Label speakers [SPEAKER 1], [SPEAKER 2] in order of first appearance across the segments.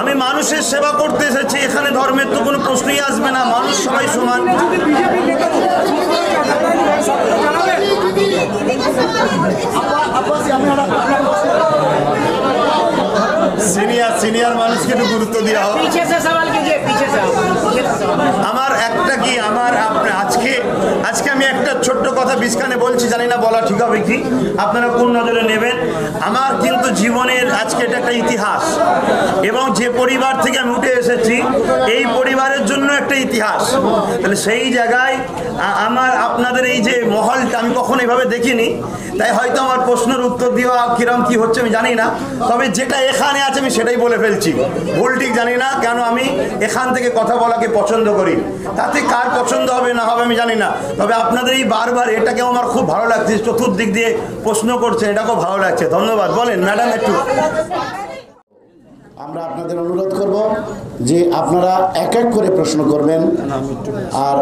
[SPEAKER 1] আমি মানুষের সেবা করতে এসেছি, এখানে ধর্মের তো কোনো প্রশ্নই আসবে না, মানুষ সবাই সমান। সিনিয়র মানুষকে একটু গুরুত্ব দেওয়া হবে। আমার একটা কি আজকে আমি একটা ছোট্ট কথা বিস্কানে বলছি, জানি না বলা ঠিক হবে কি, আপনারা কোন নজরে নেবেন। আমার কিন্তু জীবনের আজকে এটা একটা ইতিহাস, এবং যে পরিবার থেকে আমি উঠে এসেছি এই পরিবারের জন্য একটা ইতিহাস। তাহলে সেই জায়গায় আপনাদের এই যে মহলটা আমি কখনো এভাবে দেখিনি, তাই হয়তো আমার প্রশ্নের উত্তর দেওয়া কিরম কি হচ্ছে আমি জানি না, তবে যেটা এখানে আছে আমি সেটাই বলে ফেলছি, ভুল ঠিক জানি না, কেন আমি এখান থেকে কথা বলাকে পছন্দ করি। তাতে কার পছন্দ হবে না হবে আমি জানি না, তবে আপনাদের এই বারবার এটাকেও আমার খুব ভালো লাগছে, চতুর্দিক দিয়ে প্রশ্ন করছেন, এটা খুব ভালো লাগছে। ধন্যবাদ। বলেন ম্যাডাম একটু।
[SPEAKER 2] আমরা আপনাদের অনুরোধ করব যে আপনারা এক এক করে প্রশ্ন করবেন, আর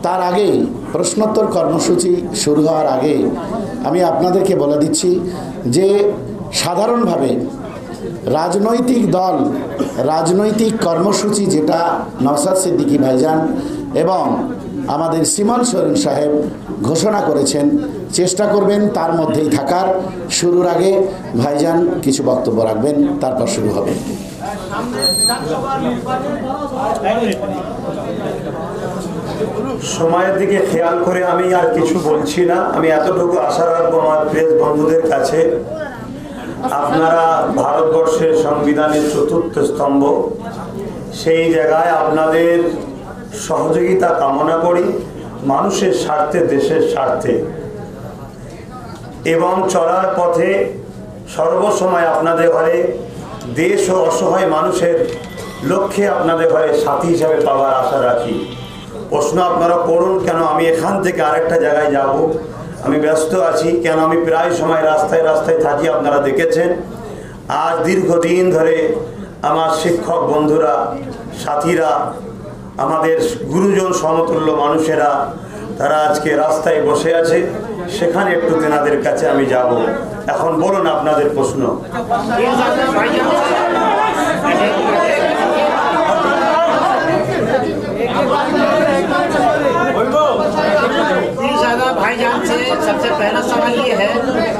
[SPEAKER 2] তার আগেই প্রশ্নোত্তর কর্মসূচি শুরু হওয়ার আগে আমি আপনাদেরকে বলে দিচ্ছি যে সাধারণভাবে রাজনৈতিক দল রাজনৈতিক কর্মসূচি যেটা নওশাদ সিদ্দিকী ভাইজান এবং আমাদের সিমল সোরেন সাহেব ঘোষণা করেছেন, চেষ্টা করবেন তার মধ্যেই থাকার। শুরুর আগে ভাইজান কিছু বক্তব্য রাখবেন, তারপর শুরু হবে।
[SPEAKER 1] সময়ের দিকে খেয়াল করে আমি আর কিছু বলছি না, আমি এতটুকু আশা রাখবো আমার প্রেস বন্ধুদের কাছে, আপনারা ভারতবর্ষের সংবিধানের চতুর্থ স্তম্ভ, সেই জায়গায় আপনাদের সহযোগিতা কামনা করি মানুষের স্বার্থে, দেশের স্বার্থে, এবং চলার পথে সর্বসময় আপনাদের ঘরে দেশ ও অসহায় মানুষের লক্ষ্যে আপনাদের ঘরে সাথী হিসাবে পাওয়ার আশা রাখি। প্রশ্ন আপনারা করুন, কেন আমি এখান থেকে আরেকটা জায়গায় যাব, আমি ব্যস্ত আছি, কেন আমি প্রায় সময় রাস্তায় রাস্তায় থাকি, আপনারা দেখেছেন। আজ দীর্ঘদিন ধরে আমার শিক্ষক বন্ধুরা, সাথীরা, আমাদের গুরুজন সমতুল্য মানুষেরা, তারা আজকে রাস্তায় বসে আছে, সেখানে একটু তেনাদের কাছে আমি যাব। এখন বলুন আপনাদের প্রশ্ন।
[SPEAKER 3] भाईजान से सबसे पहला सवाल ये है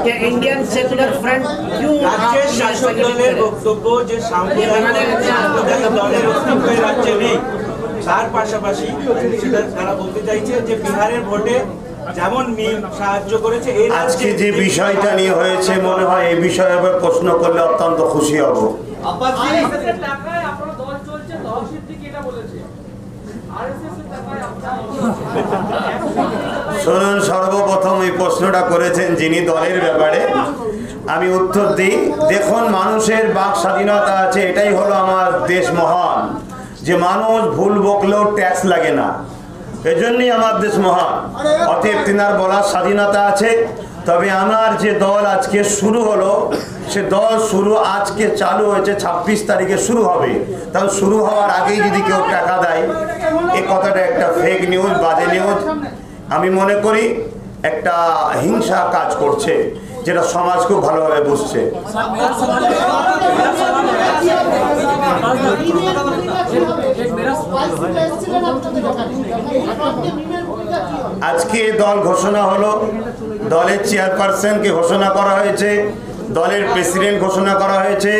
[SPEAKER 3] कि इंडियन सेक्युलर फ्रंट क्यों রাজ্যের শাসক দলের বক্তব্য যে সাংবিধানিক দলের অস্তিত্ব রাজ্যে নেই, তার পাশাপাশি সেটা তারা বলতে চাইছে যে বিহারের ভোটে যেমন মিম সাহায্য করেছে, এই
[SPEAKER 1] আজকে যে বিষয়টা নিয়ে হয়েছে মনে হয় এই বিষয়ে প্রশ্ন করলে অত্যন্ত খুশি হব। শুনুন, সর্বপ্রথম এই প্রশ্নটা করেছেন যিনি দলের ব্যাপারে, আমি উত্তর দিই। দেখুন, মানুষের বাক স্বাধীনতা আছে, এটাই হলো আমার দেশ মহান, যে মানুষ ভুল বকলেও ট্যাক্স লাগে না, এজন্যই আমার দেশ মহান। অতএব তিনার বলার স্বাধীনতা আছে। তবে আমার যে দল আজকে শুরু হলো, সে দল শুরু আজকে চালু হয়েছে, 26 তারিখে শুরু হবে। তাহলে শুরু হওয়ার আগেই যদি কেউ টাকা দেয়, এই কথাটা একটা ফেক নিউজ, বাজে নিউজ। আমি মনে করি একটা হিংসা কাজ করছে, যেটা সমাজ খুব ভালোভাবে বুঝছে। আজকে দল ঘোষণা হলো, দলের চেয়ারপারসনকে ঘোষণা করা হয়েছে, দলের প্রেসিডেন্ট ঘোষণা করা হয়েছে,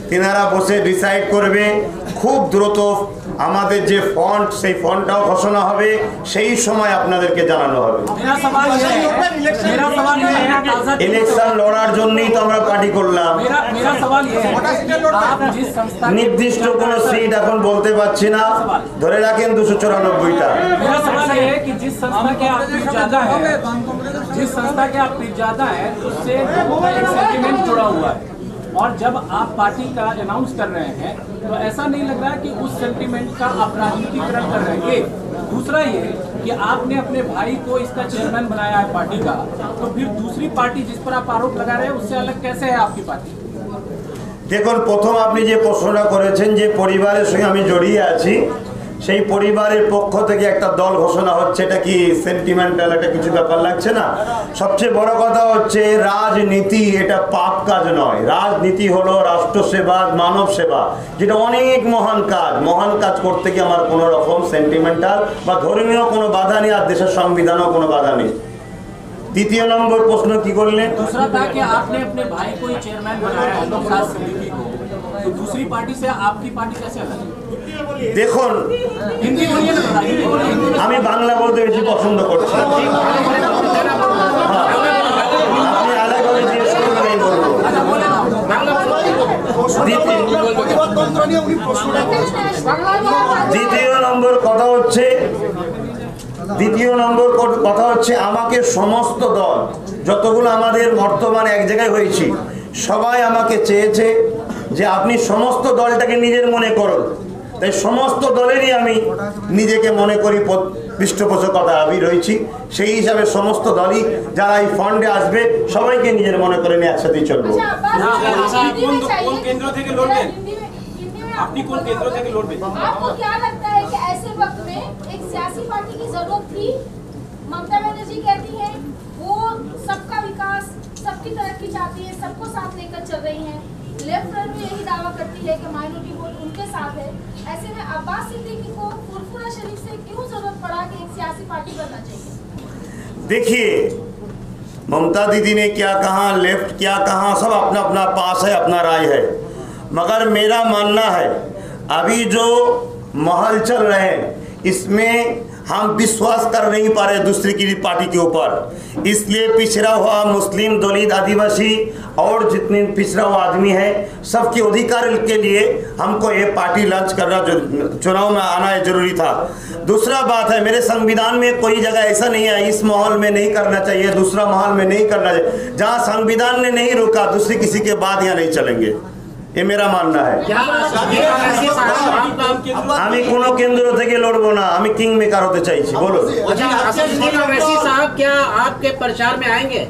[SPEAKER 1] তিনারা বসে ডিসাইড করবে। খুব দ্রুত আমাদের যে ফন্ড, সেই ফন্ডটাও ঘোষণা হবে, সেই সময় আপনাদেরকে জানানো হবে। ইলেকশন লড়ার জন্যই তো আমরা পার্টি করলাম। নির্দিষ্ট কোনো সিট এখন বলতে পারছি না, ধরে রাখেন 294টা।
[SPEAKER 4] जिस संस्था के आप पीछे ज्यादा है उससे एक सेंटिमेंट जुड़ा हुआ है, और जब आप पार्टी का अनाउंस कर रहे हैं तो ऐसा नहीं लग रहा है कि उस सेंटिमेंट का आप राजनीतिकरण कर रहे हैं। दूसरा ये कि आपने अपने भाई को इसका चेयरमैन बनाया है पार्टी का, तो फिर दूसरी पार्टी जिस पर आप आरोप लगा रहे हैं उससे अलग कैसे है आपकी पार्टी?
[SPEAKER 1] দেখুন, প্রথম আপনি যে প্রশ্নটা করেছেন যে পরিবারের সঙ্গে আমি জড়িয়ে আছি, সেই পরিবারের পক্ষ থেকে একটা দল ঘোষণা হচ্ছে, এটা কি সেন্টিমেন্টাল, এটা কিছু ব্যাপার লাগছে না? সবচেয়ে বড় কথা হচ্ছে রাজনীতি এটা পাপ কাজ নয়। রাজনীতি হলো রাষ্ট্রসেবা, মানব সেবা, যেটা অনেক মহান কাজ। মহান কাজ করতে গিয়ে আমার কোনো রকম সেন্টিমেন্টাল বা ধর্মীয় কোনো বাধা নেই, আর দেশের সংবিধানও কোনো বাধা নেই। দ্বিতীয় নম্বর প্রশ্ন কি করলেন?
[SPEAKER 4] दूसरा था कि आपने अपने भाई को ही चेयरमैन बनाया है नौशाद सिद्दीकी को, तो दूसरी पार्टी से आपकी पार्टी कैसे अलग?
[SPEAKER 1] দেখুন,
[SPEAKER 4] हिंदी बोलिए ना थोड़ा, हिंदी बोलिए, हिंदी में
[SPEAKER 1] আমি বাংলা বলতে বেশি পছন্দ করছি। আপনি আলাদাভাবে জিজ্ঞেস করুন, আমি বলবো।
[SPEAKER 4] अच्छा बोले ना बांग्ला
[SPEAKER 1] দ্বিতীয় নম্বর কথা হচ্ছে আমাকে সমস্ত দল, যতগুলো আমাদের বর্তমানে এক জায়গায় হয়েছি, সবাই আমাকে চেয়েছে যে আপনি সমস্ত দলটাকে নিজের মনে করুন। তাই সমস্ত দলেরই আমি নিজেকে মনে করি পৃষ্ঠপোষকতা আমি রয়েছি। সেই হিসাবে সমস্ত দলই যারা এই ফান্ডে আসবে সবাইকে নিজের মনে করে নিয়ে একসাথেই চলবো।
[SPEAKER 5] आपको क्या लगता है कि ऐसे वक्त में एक सियासी पार्टी की जरूरत थी? ममता बनर्जी कहती हैं वो सबका विकास, सबकी तरक्की चाहती है, सबको साथ लेकर चल रही हैं। लेफ्ट फ्रंट भी यही दावा करती है कि माइनॉरिटी वोट उनके साथ है। ऐसे में अब्बास सिद्दीकी को फुरफुरा शरीफ से क्यों जरूरत पड़ा कि एक सियासी पार्टी बनना चाहिए?
[SPEAKER 1] देखिए, ममता दीदी ने क्या कहा, लेफ्ट क्या कहा, सब अपना अपना पास है, अपना राय है। मगर मेरा मानना है अभी जो माहौल चल रहे हैं इसमें हम विश्वास कर नहीं पा रहे दूसरी की पार्टी के ऊपर। इसलिए पिछड़ा हुआ मुस्लिम, दलित, आदिवासी और जितने पिछड़ा हुआ आदमी है सबके अधिकार के लिए हमको ये पार्टी लॉन्च करना, चुनाव में आना जरूरी था। दूसरा बात है, मेरे संविधान में कोई जगह ऐसा नहीं है इस माहौल में नहीं करना चाहिए, दूसरा माहौल में नहीं करना चाहिए। जहाँ संविधान ने नहीं रोका दूसरी किसी के बाद यहाँ नहीं चलेंगे, ये मेरा मानना है। আমি কোনো কেন্দ্র থেকে লড়বো না, আমি কিং মেকার হতে চাইছি। বলো।
[SPEAKER 3] साहब क्या आपके प्रचार में आएंगे?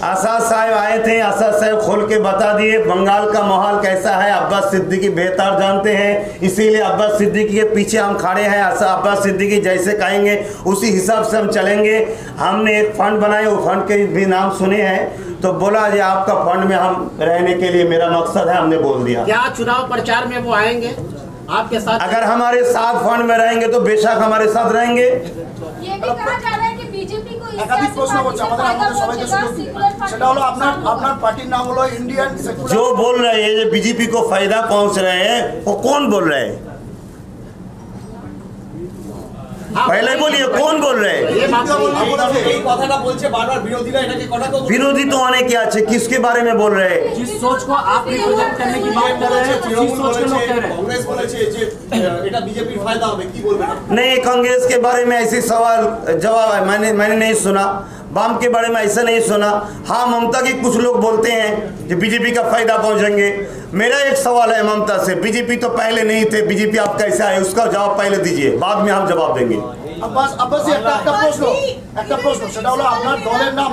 [SPEAKER 1] आसाद साहब आए थे, आसाद साहब खोल के बता दिए बंगाल का माहौल कैसा है। अब्बास सिद्दीकी बेहतर जानते हैं, इसीलिए अब्बास सिद्दीकी के पीछे हम खड़े हैं। अब्बास सिद्दीकी जैसे कहेंगे उसी हिसाब से हम चलेंगे। हमने एक फंड बनाए, वो फंड के भी नाम सुने हैं, तो बोला जी आपका फंड में हम रहने के लिए मेरा मकसद है, हमने बोल दिया।
[SPEAKER 3] क्या चुनाव प्रचार में वो आएंगे आपके साथ?
[SPEAKER 1] अगर हमारे साथ फंड में रहेंगे तो बेशक हमारे साथ रहेंगे।
[SPEAKER 5] ये भी कहा जा रहा है कि बीजेपी को इस सियासी पार्टी से फायदा पहुंचेगा, सेकुलर पार्टी
[SPEAKER 1] जो बोल रहे हैं ये बीजेपी को फायदा पहुंच रहे हैं, वो कौन बोल रहे हैं? पहले बोलिए कौन बोल रहे हैं? विरोधी तो अनेक क्या है, किसके बारे में बोल रहे हैं?
[SPEAKER 4] जिस सोच को आप रिप्रेजेंट करने की बात कर रहे हैं, उसी सोच के लोग कह रहे हैं।
[SPEAKER 1] नहीं, कांग्रेस के बारे में ऐसे सवाल जवाब मैंने नहीं सुना। वाम के बारे में ऐसा नहीं सुना। हाँ, ममता के कुछ लोग बोलते हैं कि बीजेपी का फायदा पहुंचेंगे। मेरा एक सवाल है ममता से, बीजेपी तो पहले नहीं थे, बीजेपी आप कैसे आए उसका जवाब पहले दीजिए, बाद में हम जवाब देंगे।
[SPEAKER 6] আব্বাস একটা প্রশ্ন সেটা হলো আপনার দলের নাম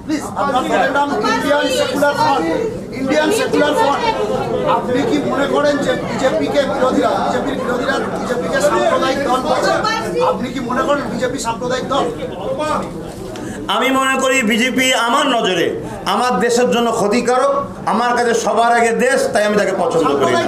[SPEAKER 6] প্লিজ আপনার দলের নাম ইন্ডিয়ান সেকুলার ফ্রন্ট। আপনি কি মনে করেন যে বিজেপির বিরোধীরা বিজেপিকে সাম্প্রদায়িক দল বলছে? আপনি কি মনে করেন বিজেপি সাম্প্রদায়িক দল?
[SPEAKER 1] আমি মনে করি বিজেপি আমার নজরে আমার দেশের জন্য ক্ষতিকারক। আমার কাছে সবার আগে দেশ, তাই আমি তাকে পছন্দ করি না।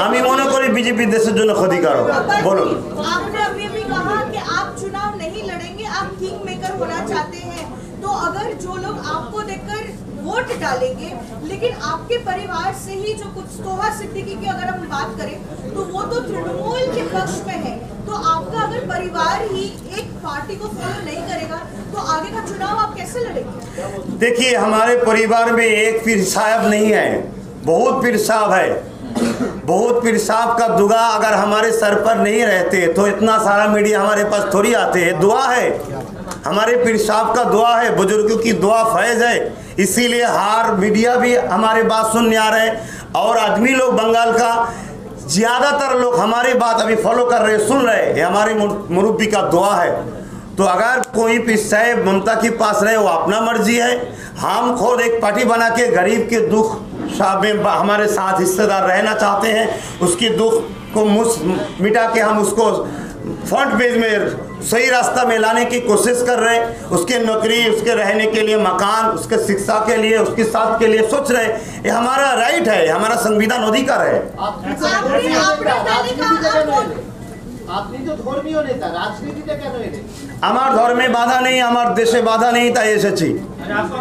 [SPEAKER 1] আমি মনে করি বিজেপি দেশের জন্য ক্ষতিকারক। বলুন।
[SPEAKER 7] आपने अभी भी कहा कि आप चुनाव नहीं लड़ेंगे, आप किंग मेकर होना चाहते हैं। तो अगर जो लोग आपको देखकर वोट डालेंगे, लेकिन आपके परिवार से ही जो कुछ तोहा सिद्दीकी की अगर हम बात करें तो वो तो तृणमूल के पक्ष में है। तो आपका अगर परिवार ही एक पार्टी को फॉलो नहीं करेगा तो आगे का चुनाव आप कैसे लड़ेंगे?
[SPEAKER 1] देखिए, हमारे परिवार में एक पीर साहब नहीं है, बहुत पीर साहब है। बहुत पीर साहब का दुआ अगर हमारे सर पर नहीं रहते तो इतना सारा मीडिया हमारे पास थोड़ी आते हैं। दुआ है, हमारे पीर साहब का दुआ है, बुजुर्गों की दुआ फैज है, इसीलिए हार मीडिया भी हमारे बात सुनने आ रहे हैं। और आदमी लोग बंगाल का ज़्यादातर लोग हमारी बात अभी फॉलो कर रहे, सुन रहे, ये हमारे मुरब्बी का दुआ है। तो अगर कोई पीर साहब ममता के पास रहे वो अपना मर्जी है। हम खुद एक पार्टी बना के गरीब के दुख में हमारे साथ हिस्सेदार रहना चाहते हैं, उसकी दुख को मिटा के हम उसको फ्रंट पेज में सही रास्ता में लाने की कोशिश कर रहे हैं। उसके नौकरी, उसके रहने के लिए मकान, उसके शिक्षा के लिए, उसकी साथ के लिए सोच रहे हैं। ये हमारा राइट है, हमारा संविधान अधिकार है।
[SPEAKER 6] আপনি তো ধর্মীয় নেতা, রাজনীতিতে কেন এলেন?
[SPEAKER 1] আমার ধর্মে বাধা নেই, আমার দেশে বাধা নেই, তাই এসেছি।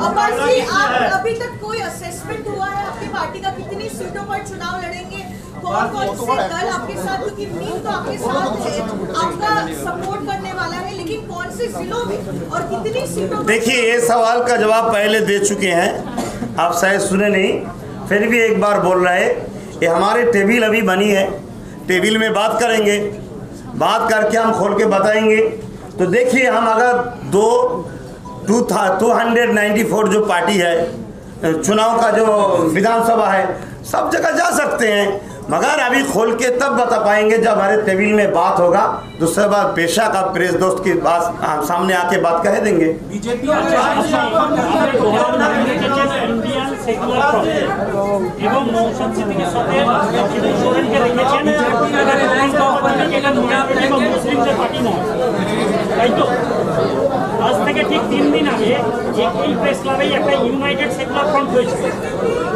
[SPEAKER 7] अब्बास जी, आप अभी तक कोई असेसमेंट हुआ है आपकी पार्टी का कितनी सीटों पर चुनाव लड़ेंगे, कौन कौन से दल आपके साथ, क्योंकि मीम तो आपके साथ है, आपका सपोर्ट करने वाला है, लेकिन कौन से जिलों में और कितनी सीटों पर?
[SPEAKER 1] देखिए, ये सवाल का जवाब पहले दे चुके हैं, आप शायद सुने नहीं, फिर भी एक बार बोल रहे हैं। ये हमारे टेबल अभी बनी है, टेबल में बात करेंगे, बात करके हम खोल के बताएंगे। तो देखिए, हम अगर 294 जो पार्टी है, चुनाव का जो विधानसभा है, सब जगह जा सकते हैं, मगर अभी खोल के तब बता पाएंगे जब हमारे टेबल में बात होगा। दूसरी बात, पेशा का प्रेस दोस्त की बात सामने आके बात कह देंगे।
[SPEAKER 4] बीजेपी
[SPEAKER 8] আজ থেকে ঠিক 3 দিন আগে এই প্রেস ক্লাবে একটা ইউনাইটেড সেকুলার ফ্রন্ট হয়েছিল,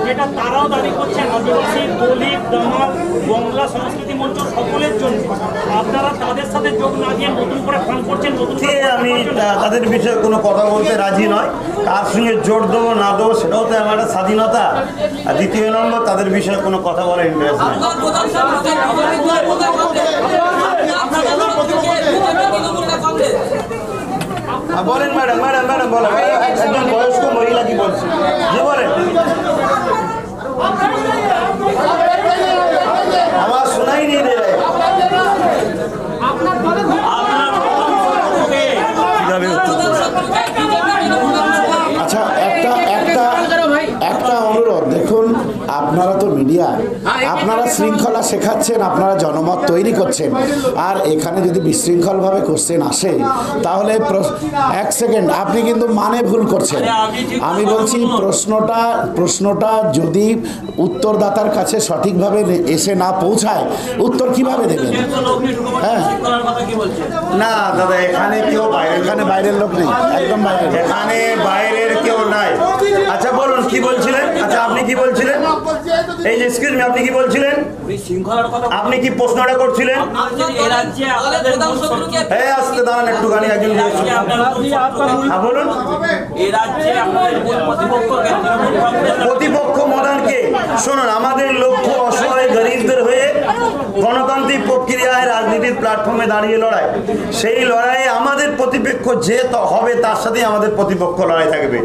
[SPEAKER 8] যেটা তারাও দাবি করছেন আদিবাসী, দলিত, দামাল, বাংলা সংস্কৃতি মঞ্চ সকলের জন্য। আপনারা তাদের সাথে যোগ না দিয়ে নতুন করে ফ্রন্ট করছেন।
[SPEAKER 1] আমি তাদের বিষয়ে কোনো কথা বলতে রাজি নয়, কার সঙ্গে জোর দেবো না দেবো সেটাও তো আমার একটা স্বাধীনতা। আর দ্বিতীয় নম্বর, তাদের বিষয়ে কোনো কথা বলার ইন্টারেস্ট নেই। বলেন ম্যাডাম, বলেন, একজন বয়স্ক মহিলা কি বলছে, জি বলেন। আওয়াজ শোনাই नहीं दे रहे।
[SPEAKER 2] আচ্ছা, একটা অনুরোধ, দেখুন আপনারা তো মিডিয়া, আপনারা শৃঙ্খলা শেখাচ্ছেন, আপনারা জনমত তৈরি করছেন, আর এখানে যদি বিশৃঙ্খলভাবে কোশ্চেন আসে তাহলে 1 সেকেন্ড, আপনি কিন্তু মানে ভুল করছেন। আমি বলছি প্রশ্নটা যদি উত্তরদাতার কাছে সঠিকভাবে এসে না পৌঁছায়, উত্তর কিভাবে দেবেন? হ্যাঁ,
[SPEAKER 1] না দাদা, এখানে কেউ
[SPEAKER 2] এখানে বাইরের লোক নেই, একদম বাইরে,
[SPEAKER 1] এখানে বাইরের কেউ নাই। আচ্ছা বলুন কি বলছিলেন? আচ্ছা আপনি কি বলছিলেন? এই যে এক্সকিউজ মি, আপনি কি বলছিলেন? আপনি কি প্রশ্নটা করছিলেন? হ্যাঁ, আসতে দাঁড়ান একটুখানি, একজন বলুন। প্রতিপক্ষ মদানকে শুনুন, আমাদের লক্ষ্য অসহায় গরিবদের হয়ে গণতান্ত্রিক প্রক্রিয়ায় রাজনীতির প্ল্যাটফর্মে দাঁড়িয়ে লড়াই। সেই লড়াইয়ে আমাদের প্রতিপক্ষ যে হবে তার সাথেই আমাদের প্রতিপক্ষ লড়াই থাকবে।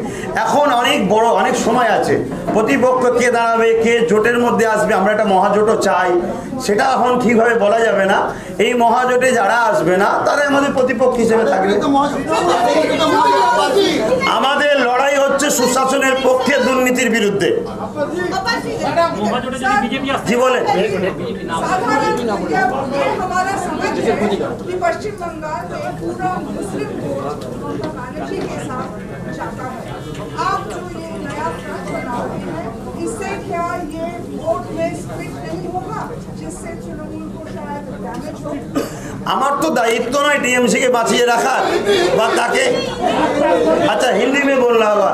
[SPEAKER 1] এখন অনেক বড় অনেক সময় আছে, প্রতিপক্ষ কে দাঁড়াবে, কে জোটের মধ্যে আসবে, আমরা একটা মহাজোটও চাই, সেটা এখন ঠিকভাবে বলা যাবে না। এই মহাজোটে যারা আসবে না তারাই আমাদের প্রতিপক্ষ হিসেবে থাকবে। আমাদের লড়াই হচ্ছে সুশাসনের পক্ষে, দুর্নীতির বিরুদ্ধে। জি বলেন।
[SPEAKER 7] हमारा समझ है कि पश्चिम बंगाल में पूरा मुस्लिम वोट ममता बनर्जी के साथ जाता है। आप जो ये नया फ्रंट बना रहे हैं, इससे क्या ये वोट में स्प्लिट नहीं होगा, जिससे तृणमूल को शायद डैमेज हो?
[SPEAKER 1] আমার তো दायित्व नय टीएमसी के बाँचिए रखा বা ताके। अच्छा हिंदी में बोलना होगा।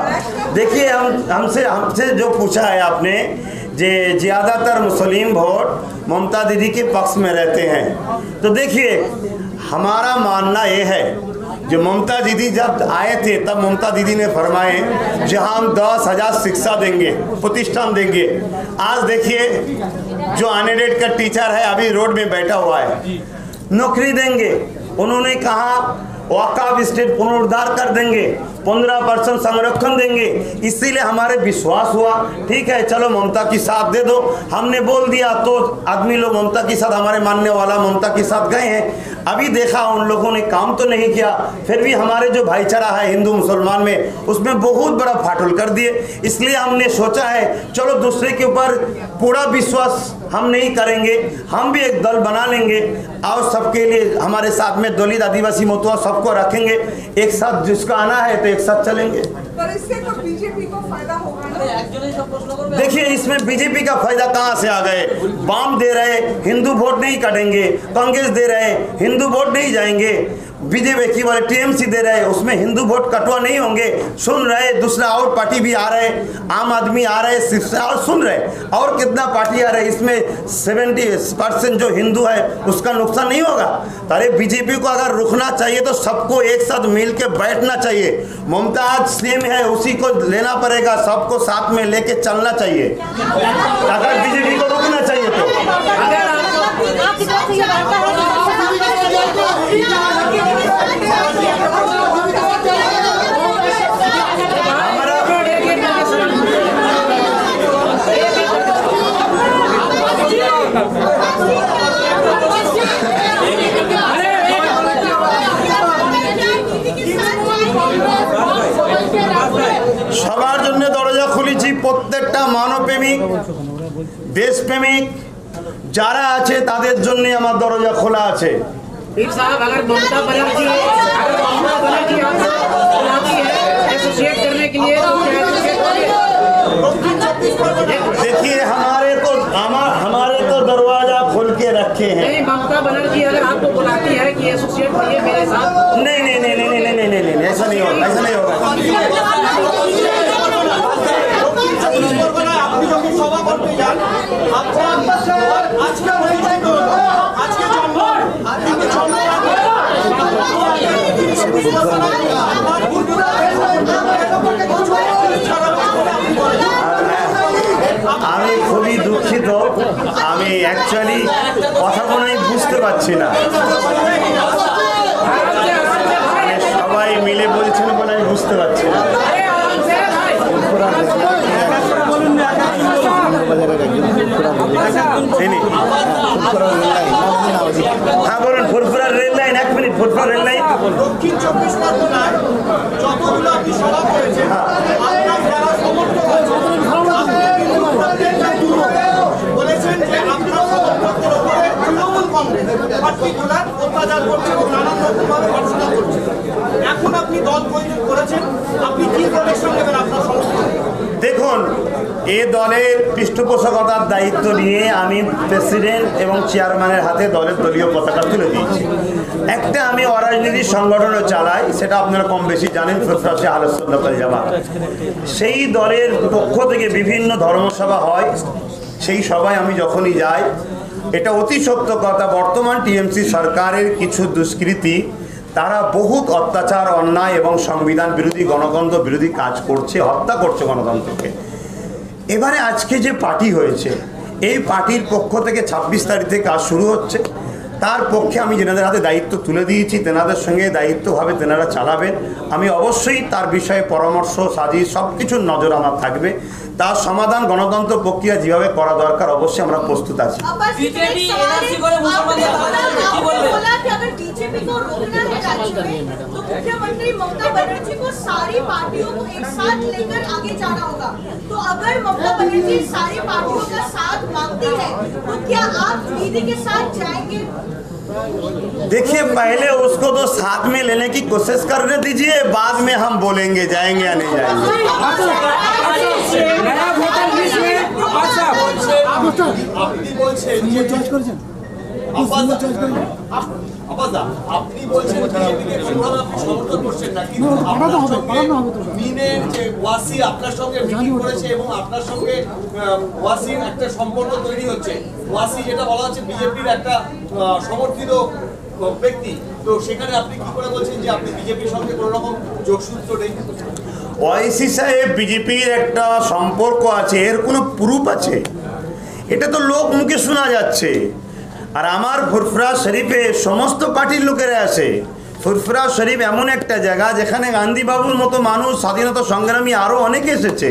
[SPEAKER 1] देखिए, हमसे जो पूछा है आपने, जे ज़्यादातर मुस्लिम वोट ममता दीदी के पक्ष में रहते हैं, तो देखिए हमारा मानना ये है, जो ममता दीदी जब आए थे तब ममता दीदी ने फरमाए जहां हम 10,000 शिक्षा देंगे, प्रतिष्ठान देंगे। आज देखिए जो अनएडेड का टीचर है अभी रोड में बैठा हुआ है, नौकरी देंगे। उन्होंने कहा वक़्फ़ स्टेट पुनरुद्धार कर देंगे, 15% संरक्षण देंगे। इसीलिए हमारे विश्वास हुआ, ठीक है चलो ममता की साथ दे दो। हमने बोल दिया तो आदमी लोग ममता के साथ, हमारे मानने वाला ममता के साथ गए हैं। अभी देखा उन लोगों ने काम तो नहीं किया, फिर भी हमारे जो भाईचारा है हिंदू मुसलमान में, उसमें बहुत बड़ा फाटल कर दिए। इसलिए हमने सोचा है चलो दूसरे के ऊपर पूरा विश्वास हम नहीं करेंगे, हम भी एक दल बना लेंगे और सबके लिए हमारे साथ में दलित, आदिवासी, मतुआ सबको रखेंगे एक साथ। जिसको आना है तो एक साथ चलेंगे।
[SPEAKER 7] पर इससे तो बीजेपी को फायदा होगा ना?
[SPEAKER 1] देखिए इसमें बीजेपी का फायदा कहाँ से आ गए? बाम दे रहे हिंदू वोट नहीं काटेंगे, कांग्रेस दे रहे हिंदू वोट नहीं जाएंगे, बीजेपी की वाले टीएमसी दे रहे उसमें हिंदू वोट कटवा नहीं होंगे। सुन रहे दूसरा और पार्टी भी आ रहे, आम आदमी आ रहे, शिवसेना और सुन रहे और कितना पार्टी आ रहे, इसमें 70% जो हिंदू है उसका नुकसान नहीं होगा। अरे बीजेपी को अगर रुकना चाहिए तो सबको एक साथ मिल के बैठना चाहिए। ममता आज सीएम है, उसी को लेना पड़ेगा, सबको साथ में लेके चलना चाहिए अगर बीजेपी को रुकना चाहिए तो। সবার জন্য দরজা খুলেছি, প্রত্যেকটা মানবপ্রেমিক দেশপ্রেমিক যারা আছে তাদের জন্য আমার দরজা খোলা আছে।
[SPEAKER 3] पीर साहब अगर ममता बनर्जी आपको बुलाती है एसोसिएट करने के लिए तो
[SPEAKER 1] देखिए हमारे तो दरवाजा खोल के रखे हैं।
[SPEAKER 3] नहीं, ममता बनर्जी अगर आपको बुलाती है कि एसोसिएट करिए मेरे साथ,
[SPEAKER 1] नहीं नहीं नहीं नहीं नहीं नहीं नहीं ऐसा नहीं होगा, ऐसा नहीं होगा।
[SPEAKER 6] আপনি যখন সভা করতে যান আজকে
[SPEAKER 1] আমি খুবই দুঃখিত, আমি অ্যাকচুয়ালি কথাগুলো আমি বুঝতে পারছি না, সবাই মিলে বলছেন বলে আমি বুঝতে পারছি না। হ্যাঁ বলুন, ফুরফুরা রেল লাইন, 1 মিনিট, ফুরফুরা রেল লাইন
[SPEAKER 6] দক্ষিণ 24 পরগনায় যতগুলো আপনি সভা করেছেন আপনার যারা সমর্থক আছে প্রত্যেকটা বলেছেন যে আপনার সমর্থকদের উপরে তৃণমূল কংগ্রেস পার্টিকুলার অত্যাচার করছে এবং নানান রকমভাবে ঘোষণা করছে। এখন আপনি দল বৈঠক করেছেন, আপনি কি প্রোটেকশন নেবেন আপনার সমর্থক?
[SPEAKER 1] দেখুন, এ দলের পৃষ্ঠপোষকতার দায়িত্ব নিয়ে আমি প্রেসিডেন্ট এবং চেয়ারম্যানের হাতে দলের দলীয় পতাকা তুলে দিয়েছি। একটা আমি অরাজনৈতিক সংগঠনও চালাই, সেটা আপনারা কম বেশি জানেন, ফুরফুরা আহলে সুন্নাত ওয়াল জামাত। সেই দলের পক্ষ থেকে বিভিন্ন ধর্মসভা হয়, সেই সভায় আমি যখনই যাই, এটা অতি সত্য কথা, বর্তমান টিএমসি সরকারের কিছু দুষ্কৃতী তারা বহুত অত্যাচার, অন্যায় এবং সংবিধান বিরোধী, গণতন্ত্র বিরোধী কাজ করছে, হত্যা করছে গণতন্ত্রকে। এবারে আজকে যে পার্টি হয়েছে, এই পার্টির পক্ষ থেকে 26 তারিখ থেকে কাজ শুরু হচ্ছে। তার পক্ষে আমি যেনাদের হাতে দায়িত্ব তুলে দিয়েছি, তেনাদের সঙ্গে দায়িত্বভাবে তেনারা চালাবেন। আমি অবশ্যই তার বিষয়ে পরামর্শ, সাজিশ সব কিছুর নজর আমার থাকবে। তার সমাধান গণতন্ত্র প্রক্রিয়া যেভাবে করা দরকার অবশ্যই আমরা প্রস্তুত আছি।
[SPEAKER 7] बीजेपी को रोकना है राज्य में, तो मुख्यमंत्री ममता बनर्जी को सारी पार्टियों को एक साथ लेकर आगे जाना होगा। तो अगर ममता बनर्जी सारी पार्टियों का साथ मांगती है तो क्या आप दीदी के साथ जाएंगे?
[SPEAKER 1] देखिए, पहले उसको तो साथ में लेने की कोशिश करने दीजिए, बाद में हम बोलेंगे जाएंगे या नहीं जाएंगे।
[SPEAKER 6] আপনি বলছেন বিজেপিকে কোনোভাবে আপনি সমর্থন করছেন না, কিন্তু মিনের যে ওয়াসি আপনার সঙ্গে মিটিং করেছে এবং আপনার সঙ্গে ওয়াসির একটা সম্পর্ক তৈরি হচ্ছে, ওয়াসি যেটা বলা হচ্ছে বিজেপির একটা সমর্থিত ব্যক্তি, তো সেখানে আপনি কি করে বলছেন যে আপনি বিজেপির সঙ্গে কোনো রকম যোগসূত্র নেই?
[SPEAKER 1] ওয়াইসি সাহেব বিজেপির একটা সম্পর্ক আছে, এর কোনো প্রুফ আছে? এটা তো লোক মুখে শোনা যাচ্ছে। আর আমার ফুরফুরা শরীফে সমস্ত পার্টির লোকেরা আসে। ফুরফুরা শরীফ এমন একটা জায়গা যেখানে গান্ধী বাবুর মতো মানুষ, স্বাধীনতা সংগ্রামী আরও অনেকে এসেছে,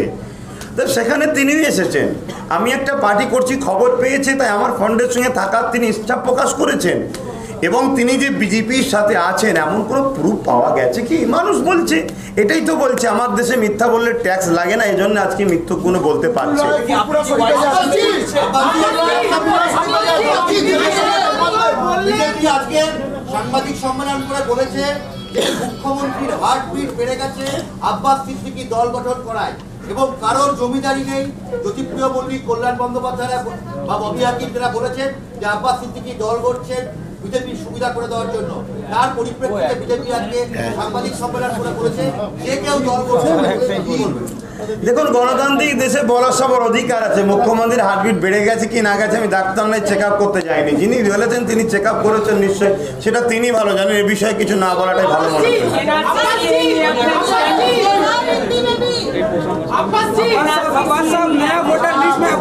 [SPEAKER 1] তো সেখানে তিনিও এসেছেন। আমি একটা পার্টি করছি, খবর পেয়েছে, তাই আমার ফন্ডের সঙ্গে থাকার তিনি ইচ্ছা প্রকাশ করেছেন। এবং তিনি যে বিজেপির সাথে আছেন এমন কোনো প্রুফ পাওয়া গেছে কি? মানুষ বলছে, এটাই তো বলছে আমার দেশে মিথ্যা বললে ট্যাক্স লাগে না, এই জন্য আজকে মিথ্যু কোনো বলতে পারছে।
[SPEAKER 6] আজকে সাংবাদিক সম্মেলন করে বলেছে যে মুখ্যমন্ত্রীর হার্টবিট বেড়ে গেছে, আব্বাস সিদ্দিকী দল গঠন করায়। এবং কারোর জমিদারি নেই। জ্যোতিপ্রিয় মল্লিক, কল্যাণ বন্দ্যোপাধ্যায় বা ববি হাকিম যারা বলেছেন যে আব্বাস সিদ্দিকী দল করছেন বিজেপির সুবিধা করে দেওয়ার জন্য, তার পরিপ্রেক্ষিতে বিজেপি আজকে সাংবাদিক সম্মেলন করে বলেছে যে কেউ দল করছে।
[SPEAKER 1] দেখুন, গণতান্ত্রিক দেশে বলার সবার অধিকার আছে। মুখ্যমন্ত্রীর হার্টবিট বেড়ে গেছে কি না গেছে আমি ডাক্তার নাই, চেক আপ করতে যাইনি। যিনি বলেছেন তিনি চেক আপ করেছেন নিশ্চয়ই, সেটা তিনি ভালো জানেন। এ বিষয়ে কিছু না বলাটাই ভালো মনে হয়।
[SPEAKER 9] नया वोटर लिस्ट में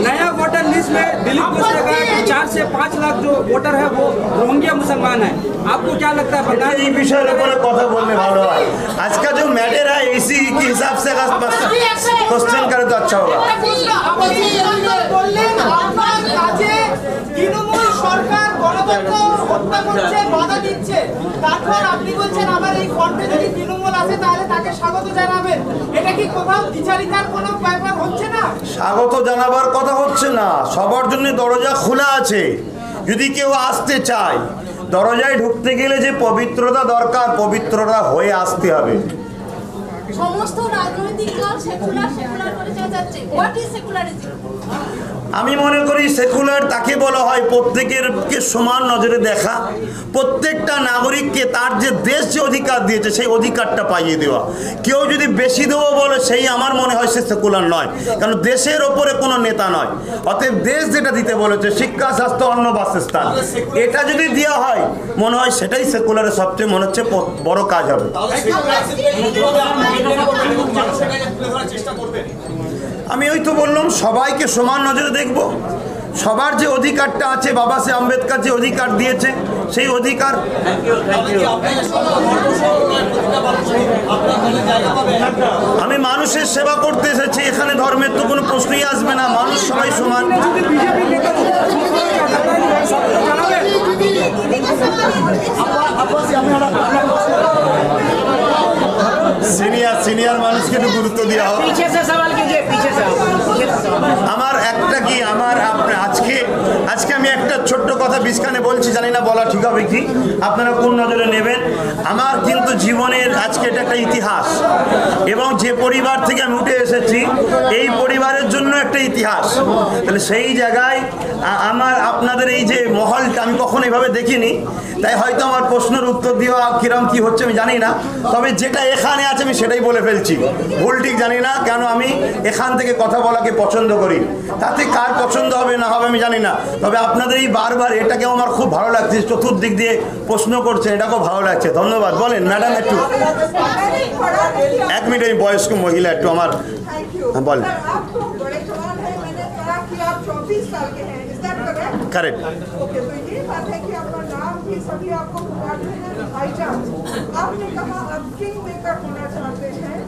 [SPEAKER 9] नया वोटर लिस्ट में दिलीप घोष ने कहा कि 4 से 5 लाख जो वोटर है वो रोहिंग्या मुसलमान है। आपको क्या लगता है?
[SPEAKER 1] बताइए, ये विषय ऊपर কথা বললে ভালো হয়। आज का जो मैटर है इसी के हिसाब से अगर क्वेश्चन करे तो अच्छा होगा।
[SPEAKER 9] তৃণমূল সরকার গণতন্ত্র হত্যা করছে, বাধা দিচ্ছে, তারপর আপনি বলছেন আবার এই ফ্রন্টে যদি তৃণমূল আসে তাহলে তাকে স্বাগত জানাবেন। এটা কি কোথাও দ্বিচারিতার কোনো ব্যাপার হচ্ছে না?
[SPEAKER 1] স্বাগত জানাবার কথা হচ্ছে না, সবার জন্য দরজা খোলা আছে। যদি কেউ আসতে চায়, দরজায় ঢুকতে গেলে যে পবিত্রতা দরকার, পবিত্রতা হয়ে আসতে হবে।
[SPEAKER 5] সমস্ত রাজনৈতিক দল সেকুলার করে যাচ্ছে। What is secularism?
[SPEAKER 1] আমি মনে করি সেকুলার তাকে বলা হয় প্রত্যেকেরকে সমান নজরে দেখা, প্রত্যেকটা নাগরিককে তার যে দেশ যে অধিকার দিয়েছে সেই অধিকারটা পাইয়ে দেওয়া। কেউ যদি বেশি দেবো বলে সেই আমার মনে হয় সে সেকুলার নয়, কারণ দেশের ওপরে কোনো নেতা নয়। অতএব দেশ যেটা দিতে বলেছে, শিক্ষা, স্বাস্থ্য, অন্ন, বাসস্থান, এটা যদি দেওয়া হয় মনে হয় সেটাই সেকুলারের সবচেয়ে মনে হচ্ছে বড় কাজ হবে। আমি ওই তো বললাম সবাইকে সমান নজরে দেখব। সবার যে অধিকারটা আছে, বাবা সাহেব আম্বেদকর যে অধিকার দিয়েছে সেই অধিকার। আমি মানুষের সেবা করতে এসেছি, এখানে ধর্মের তো কোনো প্রশ্নই আসবে না। মানুষ সবাই সমান। সিনিয়র মানুষকে একটু গুরুত্ব দেওয়া হবে। আমার একটা কি আজকে আমি একটা ছোট্ট কথা বিস্কানে বলছি, জানি না বলা ঠিক হবে কি, আপনারা কোন নজরে নেবেন। আমার কিন্তু জীবনের আজকে এটা একটা ইতিহাস, এবং যে পরিবার থেকে আমি উঠে এসেছি এই পরিবারের জন্য একটা ইতিহাস। তাহলে সেই জায়গায় আপনাদের এই যে মহলটা আমি কখনো এভাবে দেখিনি, তাই হয়তো আমার প্রশ্নের উত্তর দেওয়া কিরম কি হচ্ছে আমি জানি না। তবে যেটা এখানে আছে আমি সেটাই বলে ফেলছি, ভুল ঠিক জানি না, কেন আমি এখান থেকে কথা বলাকে পছন্দ করি। তাতে কার পছন্দ হবে না হবে আমি জানি না, তবে আপনাদের এই বারবার এটাকে আমার খুব ভালো লাগছে, চতুর্দিক দিয়ে প্রশ্ন করছেন, এটা খুব ভালো লাগছে। ধন্যবাদ। বলেন ম্যাডাম, একটু 1 মিনিট, আমি বয়স্ক মহিলা, একটু আমার বলেন। करेक्ट।
[SPEAKER 10] ओके, तो ये बात है कि आपका नाम भी सभी आपको पुकारते हैं भाईजान। आपने कहा आप किंग मेकर होना चाहते हैं,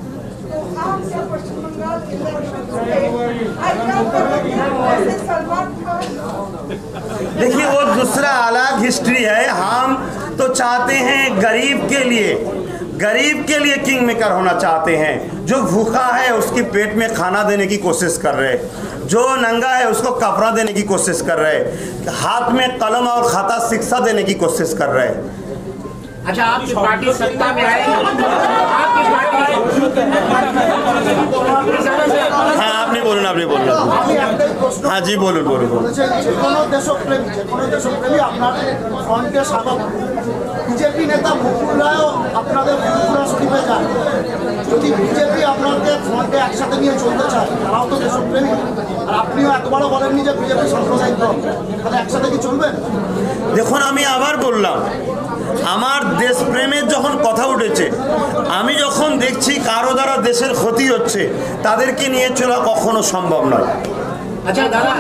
[SPEAKER 10] तो आप क्या पश्चिम बंगाल इलेक्शन में हाईजैक करेंगे सलमान खान?
[SPEAKER 1] देखिए, वो दूसरा अलग हिस्ट्री है। हम तो चाहते हैं गरीब के लिए किंग मेकर होना चाहते हैं। जो भूखा है उसके पेट में खाना देने की कोशिश कर रहे हैं, जो नंगा है उसको कपड़ा देने की कोशिश कर रहे हैं, हाथ में कलम और खाता शिक्षा देने की कोशिश कर रहे हैं।
[SPEAKER 3] अच्छा, आपकी पार्टी सत्ता में आएगी?
[SPEAKER 1] हाँ, আপনি বলুন। हाँ जी, বলুন।
[SPEAKER 2] কোনো দেশপ্রেমী আপনার ফ্রন্টে স্বাগত। বিজেপি নেতা মুকুল রায়ও আপনাদের ত্রিপুরা শরীফে যান। যদি বিজেপি আপনাদের ফ্রন্টে একসাথে নিয়ে চলতে চায়, তারাও তো দেশপ্রেমী, আর আপনিও একবারও বলেননি যে বিজেপি সাম্প্রদায়িক দল, তাহলে একসাথে কি চলবেন?
[SPEAKER 1] দেখুন, আমি আবার বললাম, আমার দেশপ্রেমের যখন কথা উঠেছে, আমি যখন দেখছি কারো দ্বারা দেশের ক্ষতি হচ্ছে, তাদেরকে নিয়ে চলা কখনো সম্ভব নয়।
[SPEAKER 3] अच्छा दादा,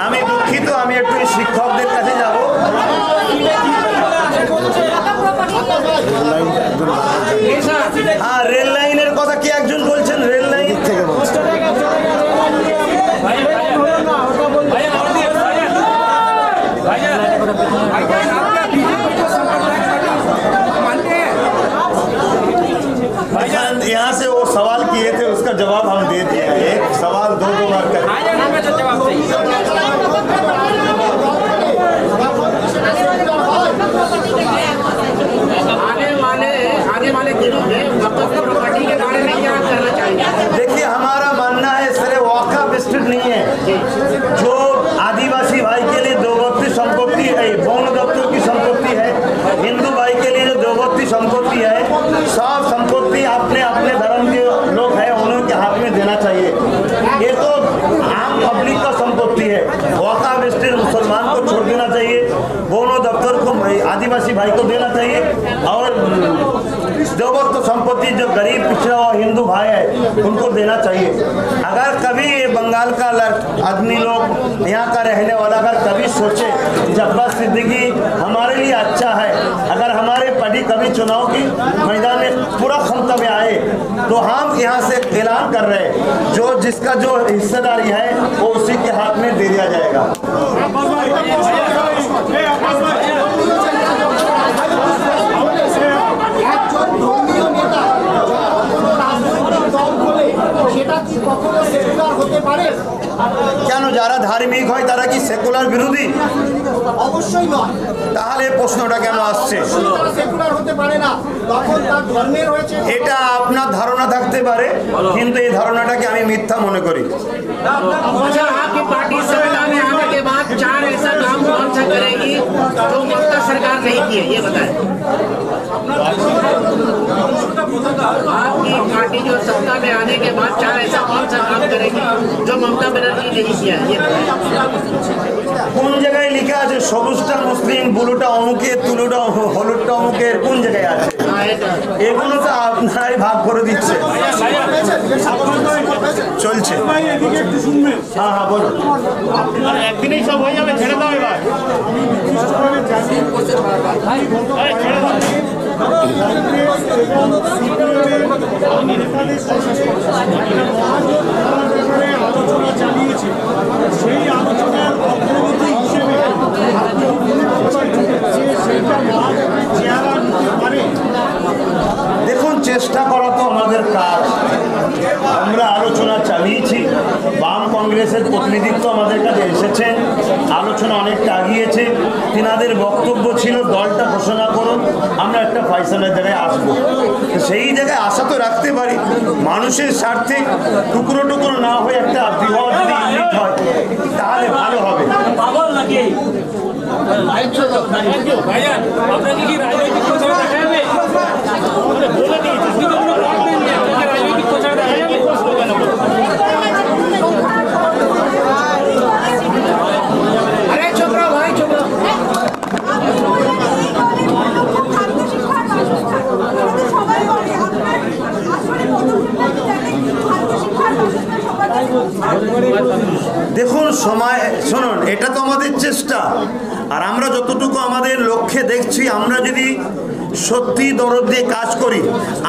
[SPEAKER 1] আমি দুঃখিত, আমি একটু শিক্ষকদের কাছে যাব। হ্যাঁ, রেল লাইনের কথা কি একজন বলছেন? রেল লাইন থেকে বলছেন। यहाँ से वो सवाल किए थे, उसका जवाब हम देते हैं। एक सवाल दो बार कर। रोटी जो गरीब पिछड़ा हुआ हिंदू भाई है उनको देना चाहिए। अगर कभी ये बंगाल का आदमी लोग यहाँ का रहने वाला अगर कभी सोचे कि अब्बास सिद्दीकी हमारे लिए अच्छा है, अगर हमारे पार्टी कभी चुनाव की मैदान में पूरा क्षमता में आए तो हम यहाँ से ऐलान कर रहे हैं जो जिसका जो हिस्सेदारी है वो उसी के हाथ में दे दिया जाएगा। কেন যারা ধার্মিক হয় তারা কি সেকুলার বিরোধী?
[SPEAKER 9] অবশ্যই নয়।
[SPEAKER 1] তাহলে প্রশ্নটা কেন আসছে?
[SPEAKER 9] সেকুলার হতে পারে না, তখন তার ধর্মের হয়েছে।
[SPEAKER 1] এটা আপনার ধারণা থাকতে পারে, কিন্তু এই ধারণাটাকে আমি মিথ্যা মনে করি।
[SPEAKER 3] आपकी पार्टी सत्ता में आने के बाद 4 ऐसा काम कौन सा करेगी जो ममता सरकार नहीं किए, ये बताएं। आपकी पार्टी जो सत्ता में आने के बाद 4 ऐसा कौन सा काम करेगी जो ममता बनर्जी नहीं किया, ये बताएं।
[SPEAKER 1] কোন জায়গায় লেখা আছে সবুজটা মুসলিম, ব্লুটা অমুকের, তুলুটা হলুদটা অমুকের, কোন জায়গায় আছে? এগুলো তো আপনারাই ভাগ করে দিচ্ছে। চলছে। হ্যাঁ হ্যাঁ বলুন।
[SPEAKER 8] একদিনেই সব হয়ে যাবে, ছেড়ে দাও এবার।
[SPEAKER 6] আলোচনা চালিয়েছে, সেই আলোচনার অগ্রগতি হিসেবে চেহারা নিতে পারে।
[SPEAKER 1] দেখুন, চেষ্টা করা তো আমাদের কাজ। আমরা আলোচনা চালিয়েছি, বাম কংগ্রেসের প্রতিনিধিত্ব আমাদের কাছে এসেছেন, আলোচনা অনেকটা আগিয়েছে। তিনাদের বক্তব্য ছিল দলটা ঘোষণা করুন, আমরা একটা ফয়সালার জায়গায় আসবো। সেই জায়গায় আশা তো রাখতে পারি, মানুষের স্বার্থে টুকরো টুকরো না হয়ে একটা বিভাগ যদি ইউনিট হয় তাহলে ভালো হবে।
[SPEAKER 4] পাগল নাকি ভাইয়া, আপনাকে কি রাজনৈতিক প্রচার দেখা যাবে? বলে দিয়েছি, আপনি তো কোনো ভোট দেননি, আপনাকে রাজনৈতিক প্রচার দেখা যাবে?
[SPEAKER 3] अरे चुप रहो भाई, चुप रहो।
[SPEAKER 1] দেখুন, সময় শুনুন, এটা তো আমাদের চেষ্টা, আর আমরা যতটুকু আমাদের লক্ষ্যে দেখছি, আমরা যদি সত্যি দরদ দিয়ে কাজ করি,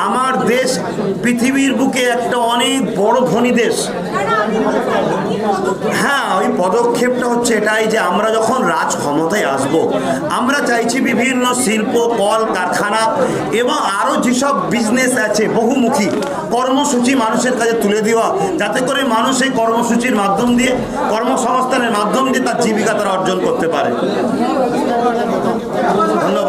[SPEAKER 1] আমার দেশ পৃথিবীর বুকে একটা অনেক বড় ধনী দেশ। হ্যাঁ, ওই পদক্ষেপটা হচ্ছে এটাই যে আমরা যখন রাজ ক্ষমতায় আসব, আমরা চাইছি বিভিন্ন শিল্প, কল কারখানা এবং আরও যেসব বিজনেস আছে বহুমুখী কর্মসূচি মানুষের কাছে তুলে দেওয়া, যাতে করে মানুষ এই কর্মসূচির মাধ্যম দিয়ে, কর্মসংস্থানের মাধ্যম দিয়ে তার জীবিকা তারা অর্জন করতে পারে। ধন্যবাদ।